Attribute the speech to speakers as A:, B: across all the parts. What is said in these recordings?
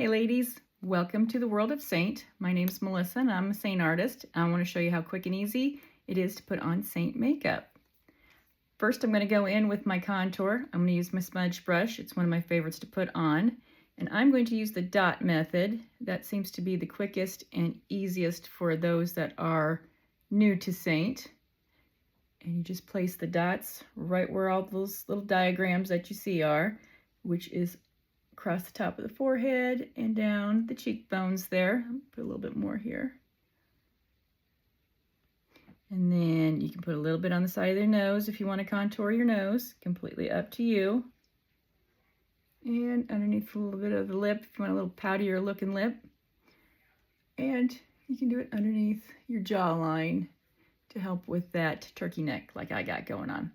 A: Hey ladies, welcome to the world of Seint. My name's Melissa and I'm a Seint artist. I want to show you how quick and easy it is to put on Seint makeup. First I'm going to go in with my contour. I'm going to use my smudge brush. It's one of my favorites to put on. And I'm going to use the dot method. That seems to be the quickest and easiest for those that are new to Seint. And you just place the dots right where all those little diagrams that you see are, which is across the top of the forehead and down the cheekbones there. Put a little bit more here. And then you can put a little bit on the side of their nose if you want to contour your nose. Completely up to you. And underneath a little bit of the lip if you want a little poutier looking lip. And you can do it underneath your jawline to help with that turkey neck like I got going on.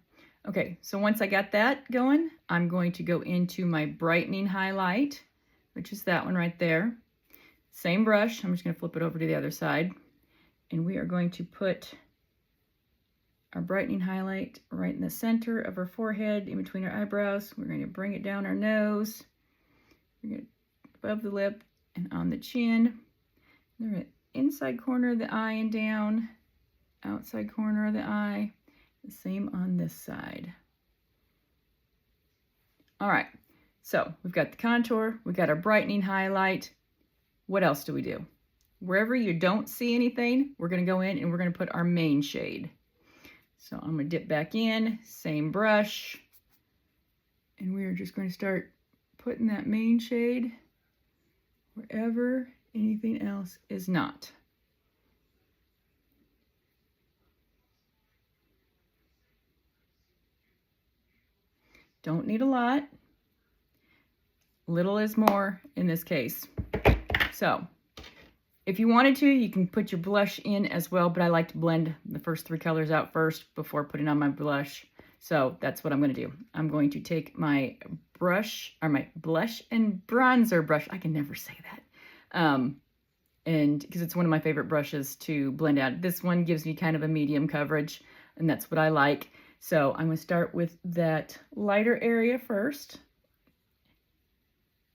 A: Okay, so once I got that going, I'm going to go into my brightening highlight, which is that one right there. Same brush, I'm just going to flip it over to the other side. And we are going to put our brightening highlight right in the center of our forehead, in between our eyebrows. We're going to bring it down our nose. We're going to above the lip and on the chin. Then the inside corner of the eye and down, outside corner of the eye. The same on this side. All right, so we've got the contour, we've got our brightening highlight. What else do we do? Wherever you don't see anything, we're going to go in and we're going to put our main shade. So I'm going to dip back in, same brush, and we are just going to start putting that main shade wherever anything else is not. Don't need a lot. Little is more in this case. So if you wanted to, you can put your blush in as well, but I like to blend the first three colors out first before putting on my blush. So that's what I'm going to do. I'm going to take my brush, or my blush and bronzer brush. I can never say that. And because it's one of my favorite brushes to blend out. This one gives me kind of a medium coverage, and that's what I like. So I'm going to start with that lighter area first.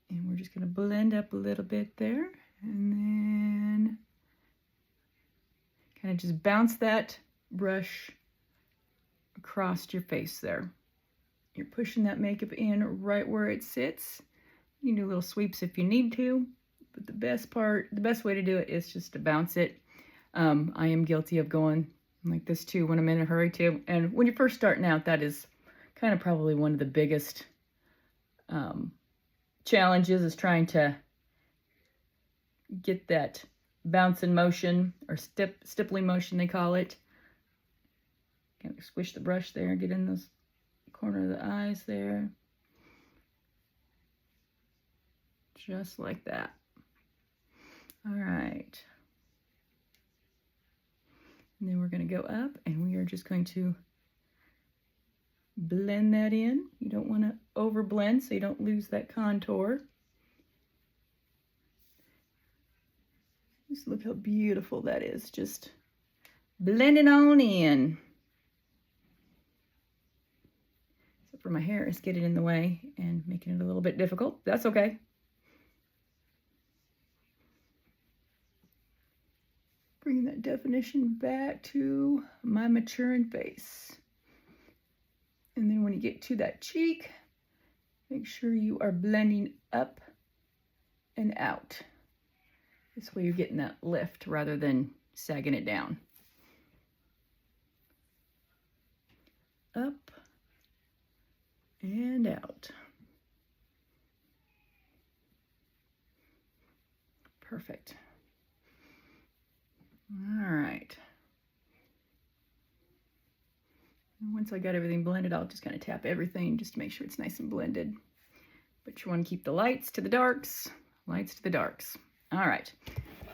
A: And we're just going to blend up a little bit there. And then kind of just bounce that brush across your face there. You're pushing that makeup in right where it sits. You can do little sweeps if you need to. But the best way to do it is just to bounce it. I am guilty of going like this too when I'm in a hurry too. And when you're first starting out, that is kind of probably one of the biggest challenges, is trying to get that bouncing motion, or stippling motion they call it. Kind of squish the brush there, get in those corner of the eyes there. Just like that. All right. And then we're going to go up and we are just going to blend that in. You don't want to over blend so you don't lose that contour. Just look how beautiful that is. Just blend it on in. Except for my hair is getting in the way and making it a little bit difficult. That's okay. Bringing that definition back to my maturing face. And then when you get to that cheek, make sure you are blending up and out. This way you're getting that lift rather than sagging it down. Up and out. Perfect. All right. And once I got everything blended, I'll just kind of tap everything just to make sure it's nice and blended. But you want to keep the lights to the darks, lights to the darks. All right.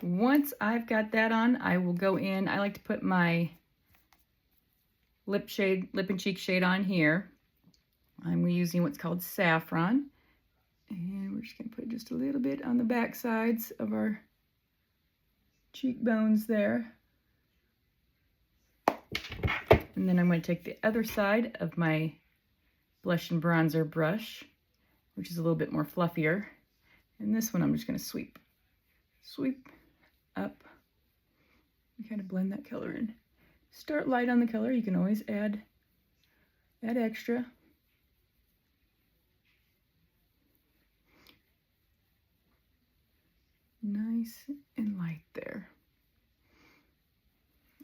A: Once I've got that on, I will go in. I like to put my lip and cheek shade on here. I'm using what's called Saffron. And we're just going to put just a little bit on the back sides of our cheekbones there. And then I'm going to take the other side of my blush and bronzer brush, which is a little bit more fluffier, And this one I'm just going to sweep up and kind of blend that color in. Start light on the color. You can always add extra. Nice and light there.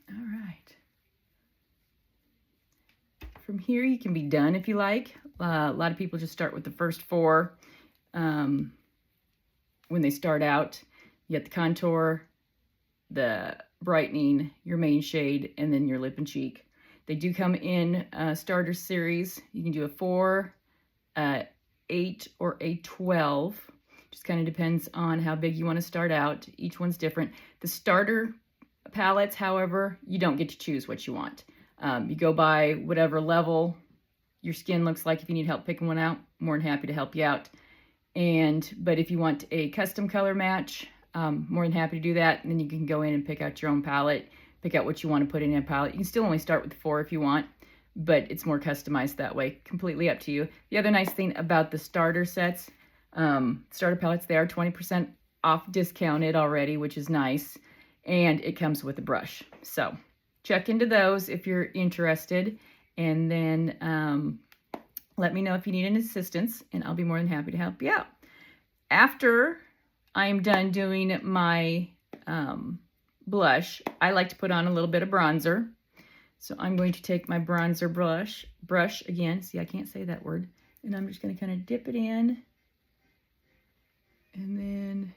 A: All right. From here you can be done if you like. A lot of people just start with the first 4 when they start out. You get the contour, the brightening, your main shade, and then your lip and cheek. They do come in a starter series. You can do a 4, 8, or a 12. Just kind of depends on how big you want to start out. Each one's different. The starter palettes, however, you don't get to choose what you want. You go by whatever level your skin looks like. If you need help picking one out, more than happy to help you out. But if you want a custom color match, more than happy to do that. And then you can go in and pick out your own palette, pick out what you want to put in a palette. You can still only start with the 4 if you want, but it's more customized that way. Completely up to you. The other nice thing about the starter sets, starter palettes, they are 20% off discounted already, which is nice. And it comes with a brush. So check into those if you're interested. And then let me know if you need any assistance, and I'll be more than happy to help you out. After I'm done doing my blush, I like to put on a little bit of bronzer. So I'm going to take my bronzer brush again. See, I can't say that word. And I'm just going to kind of dip it in and then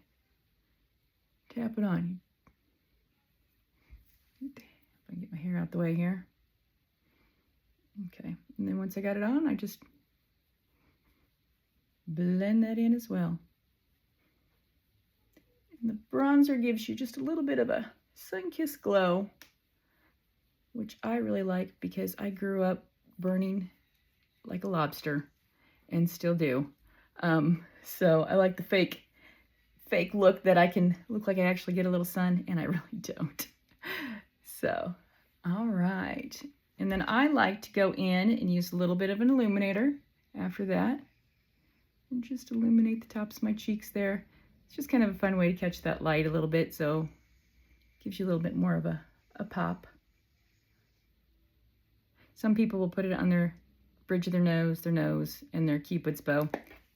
A: tap it on. If I can get my hair out the way here. Okay, and then once I got it on, I just blend that in as well. And the bronzer gives you just a little bit of a sun-kissed glow, which I really like because I grew up burning like a lobster and still do. So I like the fake look that I can look like I actually get a little sun, and I really don't. So, all right. And then I like to go in and use a little bit of an illuminator after that. And just illuminate the tops of my cheeks there. It's just kind of a fun way to catch that light a little bit, so it gives you a little bit more of a pop. Some people will put it on their bridge of their nose, and their Cupid's bow.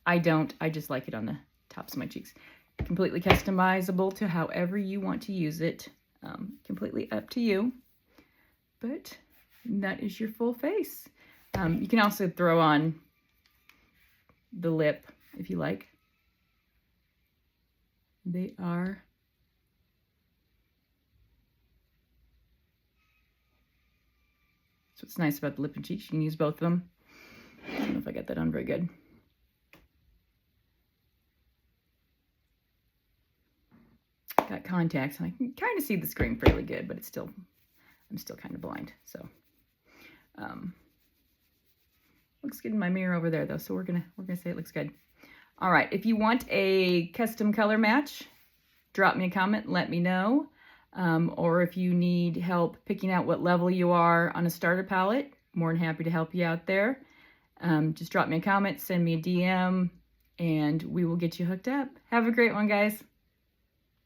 A: I don't. I just like it on the tops of my cheeks. Completely customizable to however you want to use it. Completely up to you. But that is your full face. You can also throw on the lip if you like. They are so what's nice about the lip and cheeks, you can use both of them. I don't know if I got that on very good. Got contacts and I can kind of see the screen fairly good, but I'm still kind of blind. So looks good in my mirror over there though, so we're gonna say it looks good. All right, if you want a custom color match, drop me a comment, let me know. Or if you need help picking out what level you are on a starter palette, more than happy to help you out there. Just drop me a comment, send me a DM, and we will get you hooked up. Have a great one, guys.